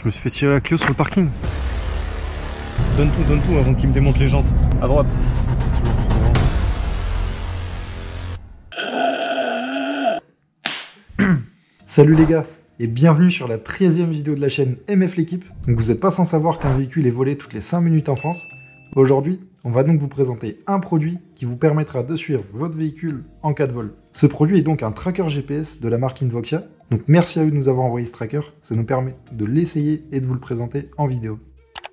Je me suis fait tirer la Clio sur le parking. Donne tout avant qu'il me démonte les jantes. À droite. C'est toujours tout droit. Salut les gars et bienvenue sur la 13e vidéo de la chaîne MF l'équipe. Donc vous n'êtes pas sans savoir qu'un véhicule est volé toutes les 5 minutes en France. Aujourd'hui, on va donc vous présenter un produit qui vous permettra de suivre votre véhicule en cas de vol. Ce produit est donc un tracker GPS de la marque Invoxia. Donc merci à eux de nous avoir envoyé ce tracker, ça nous permet de l'essayer et de vous le présenter en vidéo.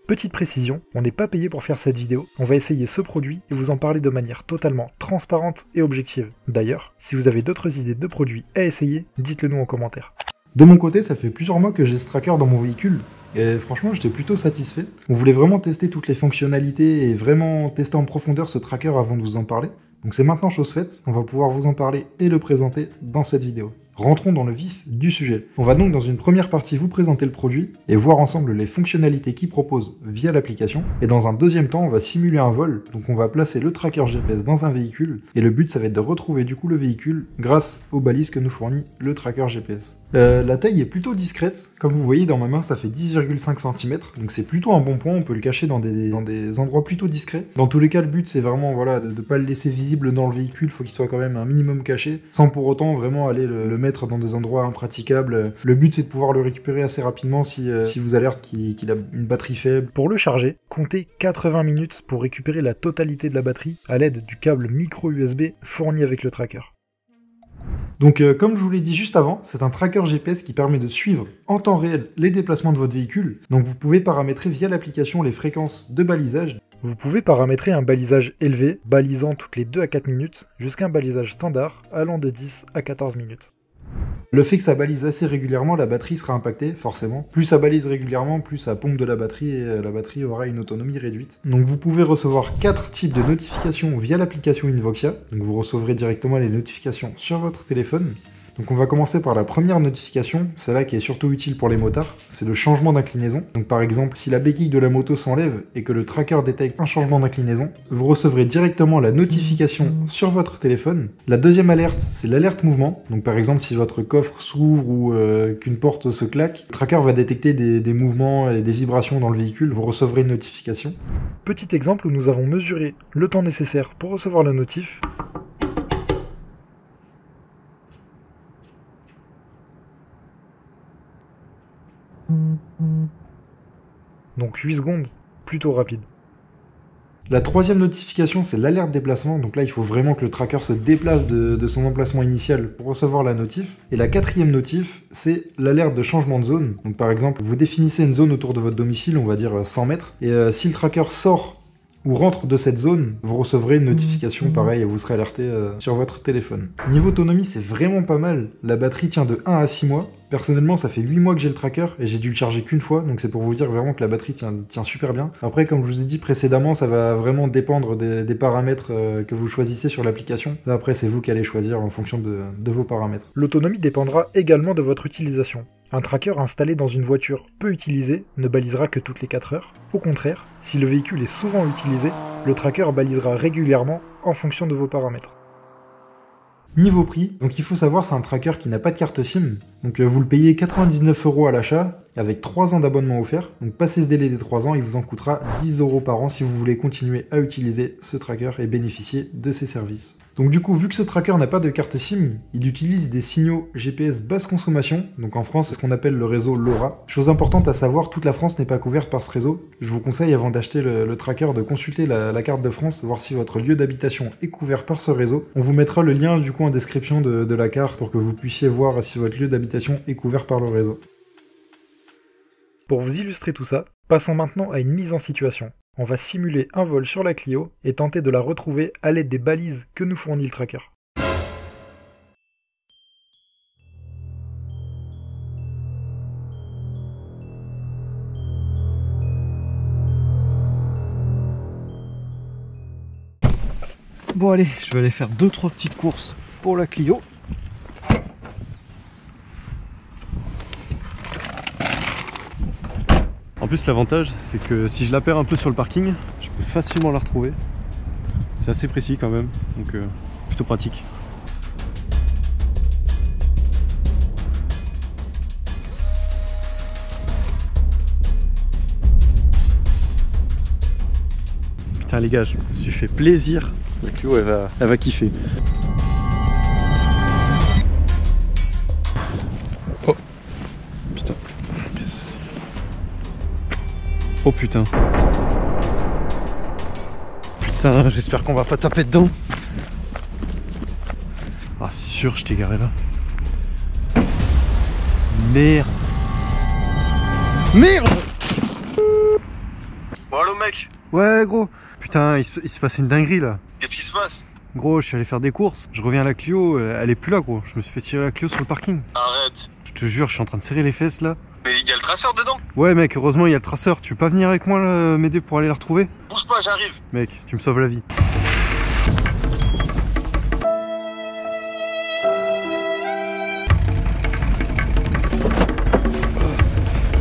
Petite précision, on n'est pas payé pour faire cette vidéo, on va essayer ce produit et vous en parler de manière totalement transparente et objective. D'ailleurs, si vous avez d'autres idées de produits à essayer, dites-le nous en commentaire. De mon côté, ça fait plusieurs mois que j'ai ce tracker dans mon véhicule, et franchement j'étais plutôt satisfait. On voulait vraiment tester toutes les fonctionnalités et vraiment tester en profondeur ce tracker avant de vous en parler. Donc c'est maintenant chose faite, on va pouvoir vous en parler et le présenter dans cette vidéo. Rentrons dans le vif du sujet. On va donc dans une première partie vous présenter le produit et voir ensemble les fonctionnalités qu'il propose via l'application. Et dans un deuxième temps, on va simuler un vol. Donc on va placer le tracker GPS dans un véhicule. Et le but, ça va être de retrouver du coup le véhicule grâce aux balises que nous fournit le tracker GPS. La taille est plutôt discrète. Comme vous voyez dans ma main, ça fait 10,5 cm. Donc c'est plutôt un bon point. On peut le cacher dans des endroits plutôt discrets. Dans tous les cas, le but, c'est vraiment voilà, de ne pas le laisser visible dans le véhicule. Il faut qu'il soit quand même un minimum caché. Sans pour autant vraiment aller le mettre dans des endroits impraticables. Le but, c'est de pouvoir le récupérer assez rapidement si vous alerte qu'il a une batterie faible. Pour le charger, comptez 80 minutes pour récupérer la totalité de la batterie à l'aide du câble micro USB fourni avec le tracker. Donc comme je vous l'ai dit juste avant, c'est un tracker GPS qui permet de suivre en temps réel les déplacements de votre véhicule. Donc vous pouvez paramétrer via l'application les fréquences de balisage. Vous pouvez paramétrer un balisage élevé, balisant toutes les 2 à 4 minutes, jusqu'à un balisage standard allant de 10 à 14 minutes. Le fait que ça balise assez régulièrement, la batterie sera impactée, forcément. Plus ça balise régulièrement, plus ça pompe de la batterie et la batterie aura une autonomie réduite. Donc vous pouvez recevoir 4 types de notifications via l'application Invoxia. Donc vous recevrez directement les notifications sur votre téléphone. Donc on va commencer par la première notification, celle-là qui est surtout utile pour les motards, c'est le changement d'inclinaison. Donc par exemple, si la béquille de la moto s'enlève et que le tracker détecte un changement d'inclinaison, vous recevrez directement la notification sur votre téléphone. La deuxième alerte, c'est l'alerte mouvement. Donc par exemple, si votre coffre s'ouvre ou qu'une porte se claque, le tracker va détecter des mouvements et des vibrations dans le véhicule, vous recevrez une notification. Petit exemple où nous avons mesuré le temps nécessaire pour recevoir la notif. Donc 8 secondes, plutôt rapide. La troisième notification, c'est l'alerte déplacement. Donc là, il faut vraiment que le tracker se déplace de son emplacement initial pour recevoir la notif. Et la quatrième notif, c'est l'alerte de changement de zone. Donc par exemple, vous définissez une zone autour de votre domicile, on va dire 100 mètres. Et si le tracker sort ou rentre de cette zone, vous recevrez une notification pareil et vous serez alerté sur votre téléphone. Niveau autonomie, c'est vraiment pas mal. La batterie tient de 1 à 6 mois. Personnellement, ça fait 8 mois que j'ai le tracker et j'ai dû le charger qu'une fois, donc c'est pour vous dire vraiment que la batterie tient super bien. Après, comme je vous ai dit précédemment, ça va vraiment dépendre des paramètres que vous choisissez sur l'application. Après, c'est vous qui allez choisir en fonction de vos paramètres. L'autonomie dépendra également de votre utilisation. Un tracker installé dans une voiture peu utilisée ne balisera que toutes les 4 heures. Au contraire, si le véhicule est souvent utilisé, le tracker balisera régulièrement en fonction de vos paramètres. Niveau prix, donc il faut savoir c'est un tracker qui n'a pas de carte SIM, donc vous le payez 99 € à l'achat avec 3 ans d'abonnement offert, donc passez ce délai des 3 ans, il vous en coûtera 10 € par an si vous voulez continuer à utiliser ce tracker et bénéficier de ses services. Donc du coup, vu que ce tracker n'a pas de carte SIM, il utilise des signaux GPS basse consommation, donc en France c'est ce qu'on appelle le réseau LoRa. Chose importante à savoir, toute la France n'est pas couverte par ce réseau. Je vous conseille avant d'acheter le tracker de consulter la carte de France, voir si votre lieu d'habitation est couvert par ce réseau. On vous mettra le lien du coup en description de la carte pour que vous puissiez voir si votre lieu d'habitation est couvert par le réseau. Pour vous illustrer tout ça, passons maintenant à une mise en situation. On va simuler un vol sur la Clio et tenter de la retrouver à l'aide des balises que nous fournit le tracker. Bon allez, je vais aller faire 2-3 petites courses pour la Clio. En plus l'avantage c'est que si je la perds un peu sur le parking, je peux facilement la retrouver. C'est assez précis quand même, donc plutôt pratique. Putain les gars, je me suis fait plaisir. La Clio elle va kiffer. Oh putain. Oh putain. Putain, j'espère qu'on va pas taper dedans. Ah sûr, je t'ai garé là. Merde. Merde. Bon allo mec. Ouais gros. Putain, il se passe une dinguerie là. Qu'est-ce qui se passe? Gros, je suis allé faire des courses. Je reviens à la Clio, elle est plus là gros. Je me suis fait tirer la Clio sur le parking. Arrête. Je te jure, je suis en train de serrer les fesses là. Mais il y a le traceur dedans. Ouais mec, heureusement il y a le traceur. Tu veux pas venir avec moi là, m'aider pour aller la retrouver? Bouge pas, j'arrive. Mec, tu me sauves la vie.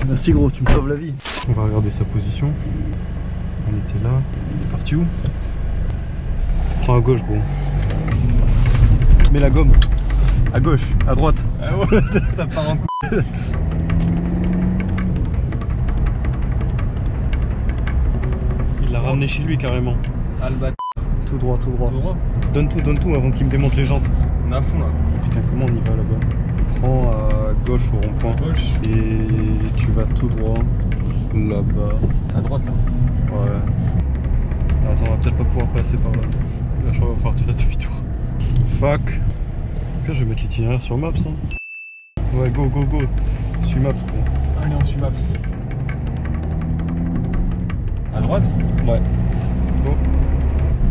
Merci gros, tu me sauves la vie. On va regarder sa position. On était là. Il est parti où? Prends à gauche gros. Mets la gomme. À gauche, à droite. Ah ouais, ça part en couille. Il l'a ramené chez lui carrément. Albat. Tout droit, tout droit. Tout droit. Donne tout avant qu'il me démonte les jantes. On est à fond là. Putain, comment on y va là-bas? Prends à gauche au rond-point. Gauche. Et tu vas tout droit. Là-bas. C'est à droite là. Ouais. Attends, on va peut-être pas pouvoir passer par là. Là, je crois qu'il va falloir que tu fasses demi-tour. Fuck. Pire, je vais mettre l'itinéraire sur Maps. Hein. Ouais, go, go, go. Suis Maps, gros. Allez, on suit Maps. À droite? Ouais. Go.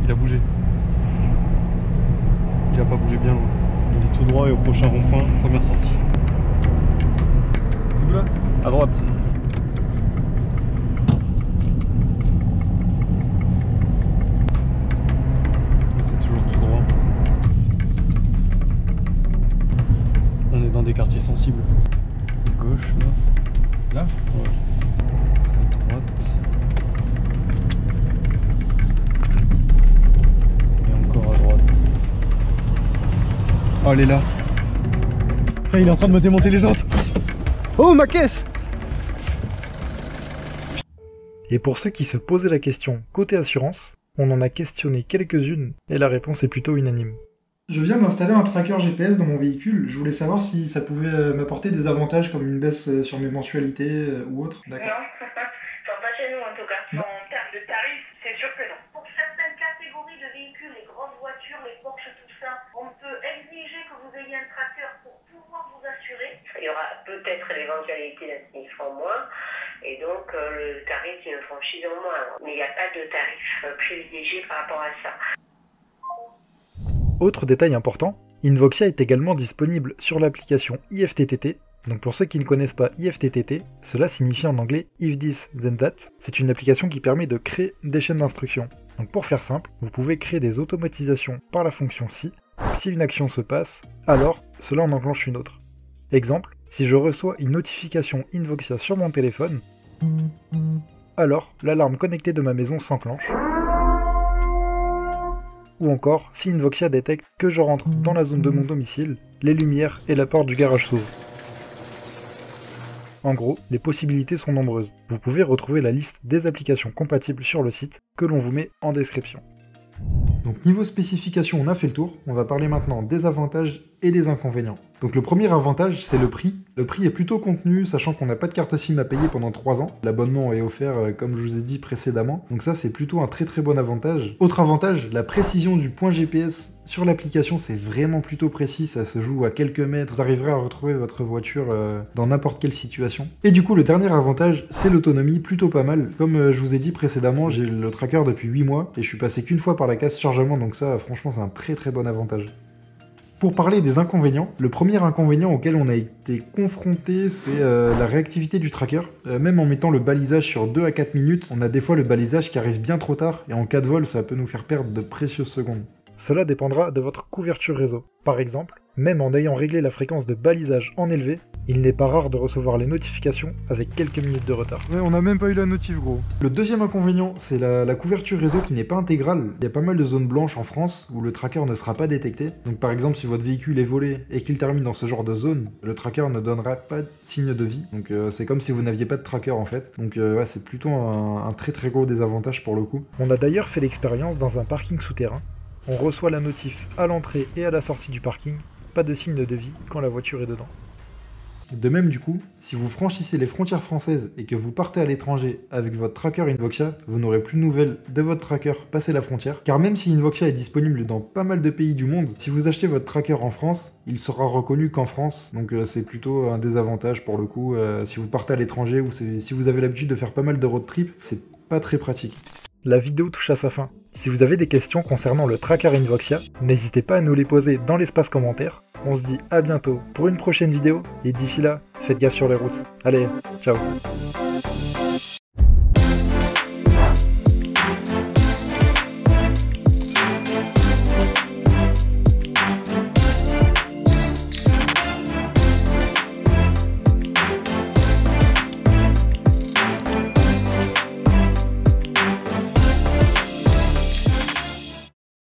Il a bougé. Il a pas bougé bien loin. Il est tout droit et au prochain rond-point, première sortie. C'est où là? À droite. C'est toujours tout droit. On est dans des quartiers sensibles. Gauche là. Là? Ouais. À droite. Et encore à droite. Oh, elle est là. Ah, il est en train de me démonter les jantes. Oh, ma caisse! Et pour ceux qui se posaient la question côté assurance, on en a questionné quelques-unes et la réponse est plutôt unanime. Je viens d'installer un tracker GPS dans mon véhicule, je voulais savoir si ça pouvait m'apporter des avantages comme une baisse sur mes mensualités ou autre. Non, enfin pas chez nous en tout cas. En termes de tarifs, c'est sûr que non. Pour certaines catégories de véhicules, les grandes voitures, les Porsche, tout ça, on peut exiger que vous ayez un tracker pour pouvoir vous assurer. Il y aura peut-être l'éventualité d'un sinistre en moins. Et donc le tarif d'une franchise en moins. Mais il n'y a pas de tarif privilégié par rapport à ça. Autre détail important, Invoxia est également disponible sur l'application IFTTT. Donc pour ceux qui ne connaissent pas IFTTT, cela signifie en anglais If This Then That. C'est une application qui permet de créer des chaînes d'instructions. Donc pour faire simple, vous pouvez créer des automatisations par la fonction si. Si une action se passe, alors cela en enclenche une autre. Exemple, si je reçois une notification Invoxia sur mon téléphone, alors l'alarme connectée de ma maison s'enclenche. Ou encore, si Invoxia détecte que je rentre dans la zone de mon domicile, les lumières et la porte du garage s'ouvrent. En gros, les possibilités sont nombreuses. Vous pouvez retrouver la liste des applications compatibles sur le site que l'on vous met en description. Donc niveau spécification, on a fait le tour. On va parler maintenant des avantages et des inconvénients. Donc le premier avantage, c'est le prix. Le prix est plutôt contenu, sachant qu'on n'a pas de carte SIM à payer pendant 3 ans. L'abonnement est offert, comme je vous ai dit précédemment. Donc ça, c'est plutôt un très très bon avantage. Autre avantage, la précision du point GPS sur l'application, c'est vraiment plutôt précis. Ça se joue à quelques mètres. Vous arriverez à retrouver votre voiture dans n'importe quelle situation. Et du coup, le dernier avantage, c'est l'autonomie, plutôt pas mal. Comme je vous ai dit précédemment, j'ai le tracker depuis 8 mois et je suis passé qu'une fois par la case chargement. Donc ça, franchement, c'est un très très bon avantage. Pour parler des inconvénients, le premier inconvénient auquel on a été confronté, c'est la réactivité du tracker. Même en mettant le balisage sur 2 à 4 minutes, on a des fois le balisage qui arrive bien trop tard, et en cas de vol, ça peut nous faire perdre de précieuses secondes. Cela dépendra de votre couverture réseau. Par exemple, même en ayant réglé la fréquence de balisage en élevé, il n'est pas rare de recevoir les notifications avec quelques minutes de retard. Ouais, on n'a même pas eu la notif, gros. Le deuxième inconvénient, c'est la couverture réseau qui n'est pas intégrale. Il y a pas mal de zones blanches en France où le tracker ne sera pas détecté. Donc par exemple, si votre véhicule est volé et qu'il termine dans ce genre de zone, le tracker ne donnera pas de signe de vie. Donc c'est comme si vous n'aviez pas de tracker en fait. Donc ouais, c'est plutôt un très très gros désavantage pour le coup. On a d'ailleurs fait l'expérience dans un parking souterrain. On reçoit la notif à l'entrée et à la sortie du parking. Pas de signe de vie quand la voiture est dedans. De même du coup, si vous franchissez les frontières françaises et que vous partez à l'étranger avec votre tracker Invoxia, vous n'aurez plus de nouvelles de votre tracker passé la frontière, car même si Invoxia est disponible dans pas mal de pays du monde, si vous achetez votre tracker en France, il sera reconnu qu'en France, donc c'est plutôt un désavantage pour le coup. Si vous partez à l'étranger ou si vous avez l'habitude de faire pas mal de road trip, c'est pas très pratique. La vidéo touche à sa fin. Si vous avez des questions concernant le tracker Invoxia, n'hésitez pas à nous les poser dans l'espace commentaire. On se dit à bientôt pour une prochaine vidéo, et d'ici là, faites gaffe sur les routes. Allez, ciao.